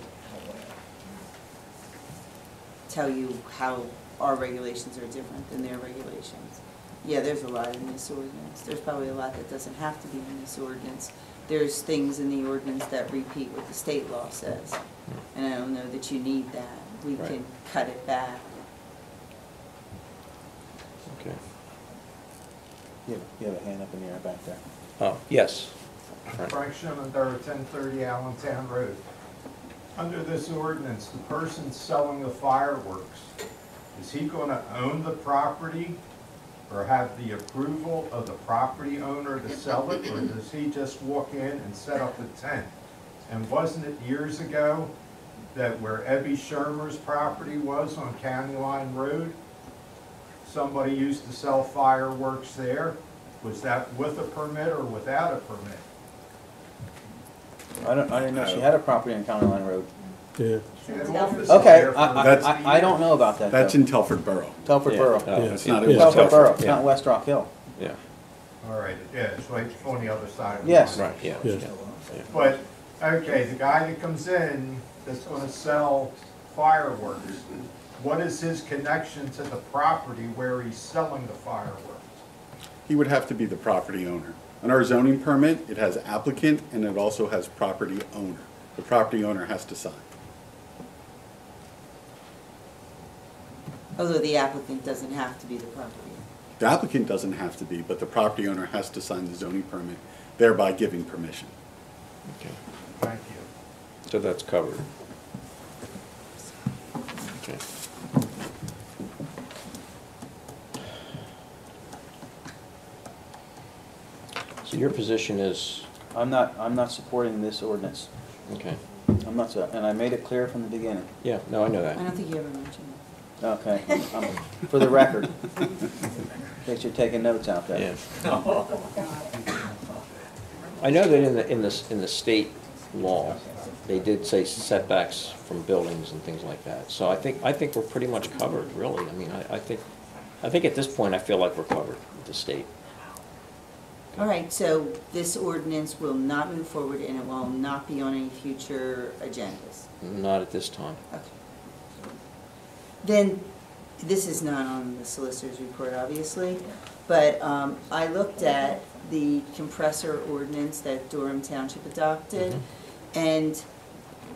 tell you how our regulations are different than their regulations. Yeah, there's a lot in this ordinance. There's probably a lot that doesn't have to be in this ordinance. There's things in the ordinance that repeat what the state law says. And I don't know that you need that. We Right. can cut it back. Okay. You have a hand up in the air back there. Oh, yes. Frank Schimmelder, 1030 Allentown Road. Under this ordinance, the person selling the fireworks, is he going to own the property or have the approval of the property owner to sell it, or does he just walk in and set up a tent? And wasn't it years ago that where Ebby Shermer's property was on County Line Road, somebody used to sell fireworks there? Was that with a permit or without a permit? I didn't know she had a property on County Line Road. Yeah. She had offices Okay, there for I don't know about that, That's though. in Telford Borough. Telford Yeah. Borough. Oh, It's not in Yeah. West Telford Borough, it's Yeah. not West Rock Hill. Yeah, All right, yeah, it's right on the other side of the Yes. line. right, yeah. Yes. Yeah. But, okay, the guy that comes in that's gonna sell fireworks, what is his connection to the property where he's selling the fireworks? He would have to be the property owner. On our zoning permit, it has applicant and it also has property owner. The property owner has to sign. Although the applicant doesn't have to be the property. The applicant doesn't have to be, but the property owner has to sign the zoning permit, thereby giving permission. Okay. Thank you. So that's covered. Okay. So your position is, I'm not supporting this ordinance. okay, I'm not, and I made it clear from the beginning. yeah, no, I know I that. don't think you ever mentioned Okay, for the record, in case you're taking notes out there. Yeah. I know that in the state law, they did say setbacks from buildings and things like that. So I think we're pretty much covered, really. I mean, I think at this point, I feel like we're covered with the state. All right, so this ordinance will not move forward and it will not be on any future agendas. Not at this time. Okay. Then, this is not on the solicitor's report, obviously, but I looked at the compressor ordinance that Durham Township adopted, and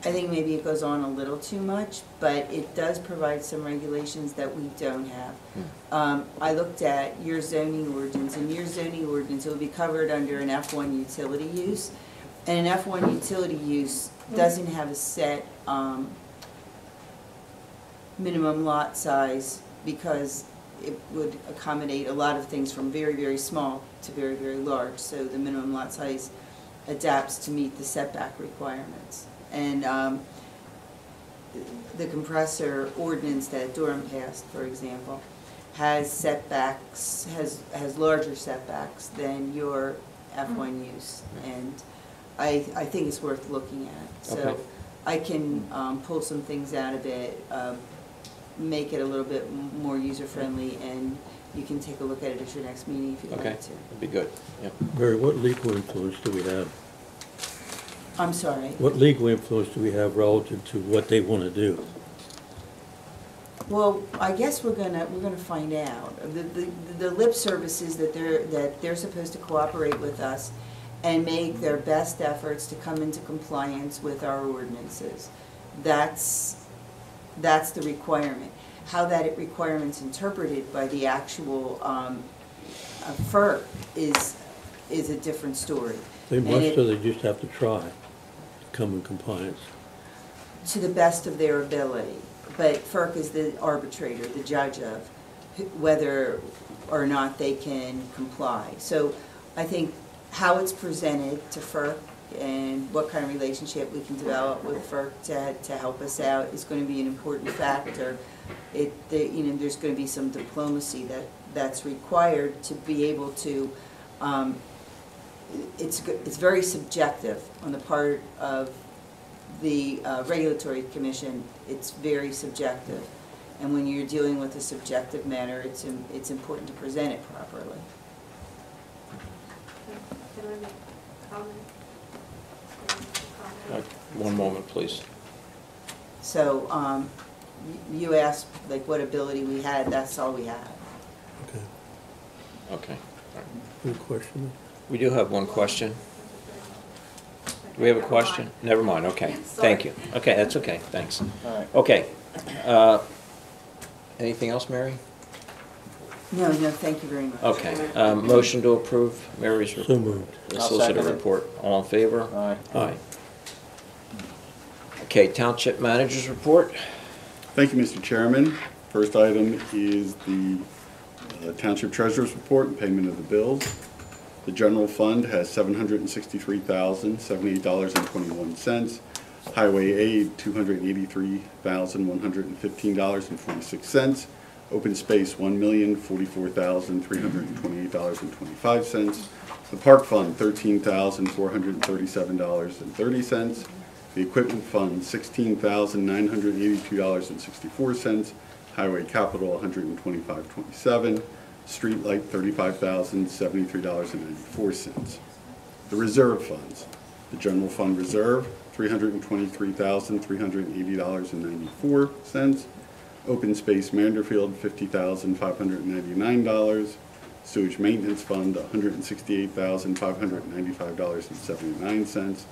I think maybe it goes on a little too much, but it does provide some regulations that we don't have. I looked at your zoning ordinance, and your zoning ordinance will be covered under an F1 utility use, and an F1 utility use doesn't have a set minimum lot size because it would accommodate a lot of things from very, very small to very, very large. So the minimum lot size adapts to meet the setback requirements. And the compressor ordinance that Durham passed, for example, has setbacks, has larger setbacks than your F1 use. And I think it's worth looking at. So Okay. I can pull some things out of it, make it a little bit more user-friendly, and you can take a look at it at your next meeting if you'd Okay, like to. that'd be good, yep. Mary, what legal influence do we have? I'm sorry. What legal influence do we have relative to what they want to do? Well, I guess we're gonna find out. The lip service is that they're supposed to cooperate with us and make their best efforts to come into compliance with our ordinances. That's the requirement. How that requirement's interpreted by the actual FERC is a different story. They And must, it- or they just have to try to come in compliance? To the best of their ability. But FERC is the arbitrator, the judge of whether or not they can comply. So I think how it's presented to FERC and what kind of relationship we can develop with FERC to help us out is going to be an important factor. There's going to be some diplomacy that's required to be able to. It's very subjective on the part of the regulatory commission. It's very subjective, and when you're dealing with a subjective matter, it's important to present it properly. Can I make a comment? One moment, please. So you asked like what ability we had. That's all we have. Okay. Okay. Good question. We do have one question. Do we have a question? Never mind, okay, thank you. Okay, that's okay, thanks. All right. Okay. Anything else, Mary? No, thank you very much. Okay, motion to approve Mary's So moved. the I'll solicitor second it. report. All in favor? Aye. Aye. Okay, township managers report. Thank you, Mr. Chairman. First item is the Township Treasurer's Report and payment of the bills. The general fund has $763,078.21. Highway aid, $283,115.46. Open space, $1,044,328.25. The park fund, $13,437.30. The equipment fund, $16,982.64. Highway capital, $125.27. Street light, $35,073.94. The reserve funds, the general fund reserve, $323,380.94. Open space Manderfield, $50,599. Sewage maintenance fund, $168,595.79.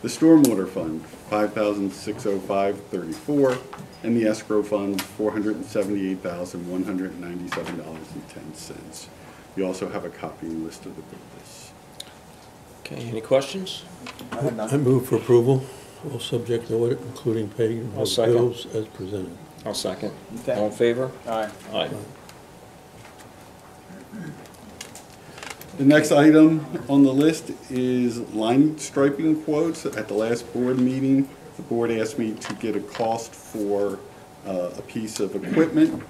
The stormwater fund, $5,605.34, and the escrow fund, $478,197.10. You also have a copy and list of the bills. Okay, any questions? I have none. I move for approval, all subject to audit, including paying I'll of second. bills as presented. I'll second. Okay. All in favor? Aye. Aye. The next item on the list is line striping quotes. At the last board meeting, the board asked me to get a cost for a piece of equipment.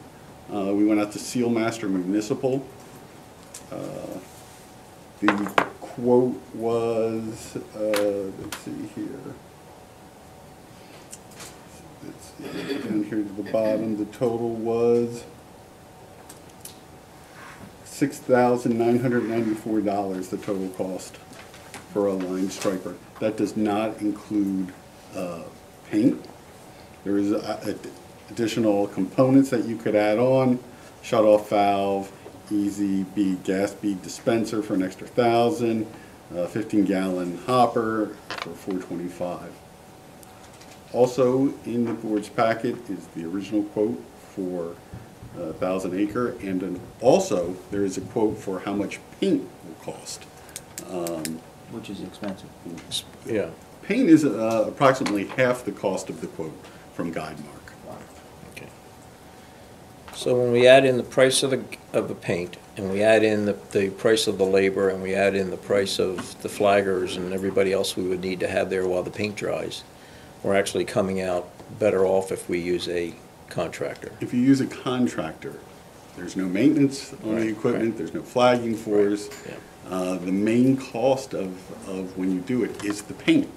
We went out to Sealmaster Municipal. The quote was, let's see here. Let's see, down here to the bottom, the total was $6,994, the total cost for a line striper. That does not include paint. There is additional components that you could add on: shut-off valve, easy bead, gas bead dispenser for an extra $1,000, 15-gallon hopper for $425. Also in the board's packet is the original quote for 1,000 acre, and then also there is a quote for how much paint will cost. Which is expensive. Yeah. Paint is approximately half the cost of the quote from Guidemark. Okay. So when we add in the price of the paint, and we add in the price of the labor, and we add in the price of the flaggers and everybody else we would need to have there while the paint dries, we're actually coming out better off if we use a contractor. If you use a contractor, there's no maintenance on the equipment, there's no flagging for us. Yeah. The main cost of when you do it is the paint,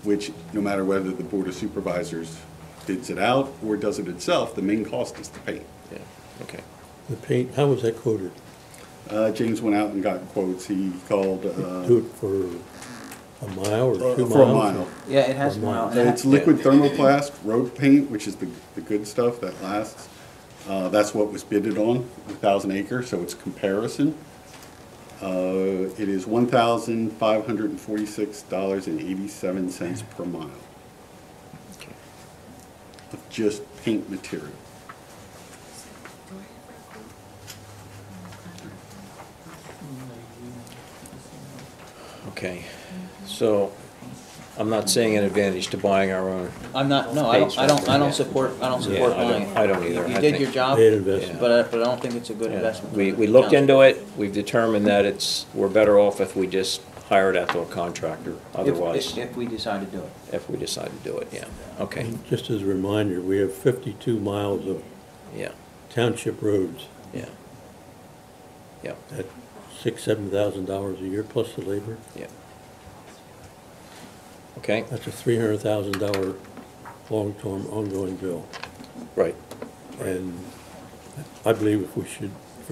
which no matter whether the Board of Supervisors bids it out or does it itself, the main cost is the paint. Yeah, okay. The paint, how was that quoted? James went out and got quotes. He called. Do it for a mile or 2 miles? For a mile. Yeah, it has mile. It's liquid thermoplast road paint, which is the good stuff that lasts. That's what was bidded on, 1,000 acre, so it's comparison. It is $1,546.87 per mile of just paint material. Okay, so I'm not seeing an advantage to buying our own. I'm not, no, I don't support buying it. I don't either. You I did think- your job, Bad investment. but I don't think it's a good Yeah. investment. We looked into it, we've determined that we're better off if we just hire it out to a contractor, otherwise, If we decide to do it. if we decide to do it, yeah, okay, And just as a reminder, we have 52 miles of yeah, township roads yeah. Yeah, at $6,000-7,000 a year plus the labor. yeah. Okay, That's a $300,000 long-term ongoing bill. right, And I believe if we're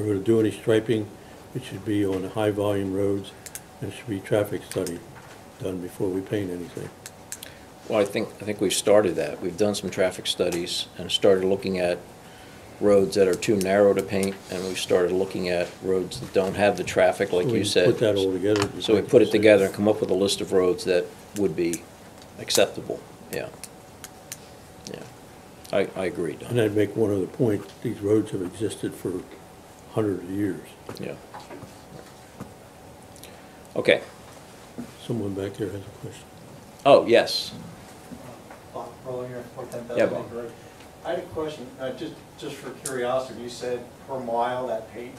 going to do any striping, it should be on the high-volume roads, and it should be traffic study done before we paint anything. well, I think we've started that, we've done some traffic studies and started looking at roads that are too narrow to paint, and we've started looking at roads that don't have the traffic, like So you we said. Put that all together. to So we make put a it decision. together and come up with a list of roads that would be acceptable, yeah. Yeah, I agree, Don. And I'd make one other point, these roads have existed for hundreds of years. Yeah. Okay. Someone back there has a question. Oh, yes. Rollinger, 410,000 Yeah, Bob. Acre Road. I had a question, just for curiosity, you said per mile that paint